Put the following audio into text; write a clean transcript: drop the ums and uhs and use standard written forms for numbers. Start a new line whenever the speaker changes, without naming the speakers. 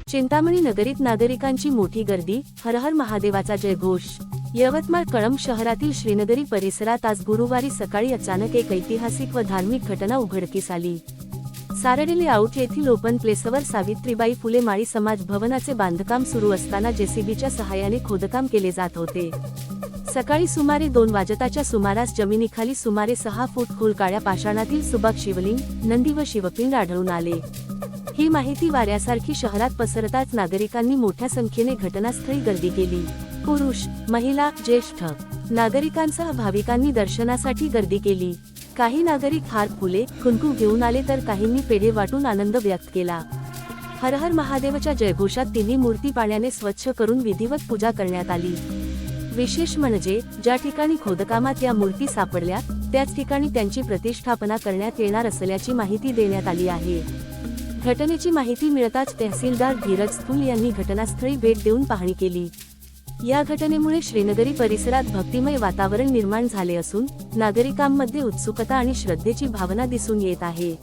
चिंतामणी नगरीत नागरिकांची मोठी गर्दी, हर हर महादेवाचा जयघोष। यवतमाळ कळंब शहरातील श्रीनगरी परिसरात आज गुरुवारी सकाळी अचानक एक ऐतिहासिक व धार्मिक घटना उघडकीस आली। सारडी लेआउट येथील ओपन प्लेसवर सावित्रीबाई फुले माळी समाज भवनाचे बांधकाम सुरू असताना जेसीबीच्या सहाय्याने खोदकाम केले जात होते। सकाळी सुमारे 2 वाजताच्या सुमारास जमिनीखाली सुमारे 6 फूट खोल काळ्या पाषाणातील सुबक शिवलिंग, नंदी व शिवपिंड आढळून आले। ही माहिती वाऱ्यासारखी शहरात पसरताच नागरिकांनी मोठ्या संख्येने घटनास्थळी गर्दी केली। पुरुष, महिला, ज्येष्ठ नागरिकांसह भाविकांनी दर्शनासाठी गर्दी केली। काही नागरिक हार, फुले, कुंकू घेऊन आले तर काहींनी पेढे वाटून आनंद व्यक्त केला। हर हर महादेवच्या जयघोषात तिन्ही मूर्ती पाण्याने स्वच्छ करून विधिवत पूजा करण्यात आली। विशेष म्हणजे ज्या ठिकाणी खोदकामात या मूर्ती सापडल्या त्याच ठिकाणी त्यांची प्रतिष्ठापना करण्यात येणार असल्याची माहिती देण्यात आली आहे। घटनेची माहिती मिळताच तहसीलदार धीरज स्थूल यांनी घटनास्थळी भेट देऊन पाहणी केली। या घटनेमुळे श्रीनगरी परिसरात भक्तिमय वातावरण निर्माण झाले असून नागरिकांमध्ये उत्सुकता आणि श्रद्धेची भावना दिसून येत आहे।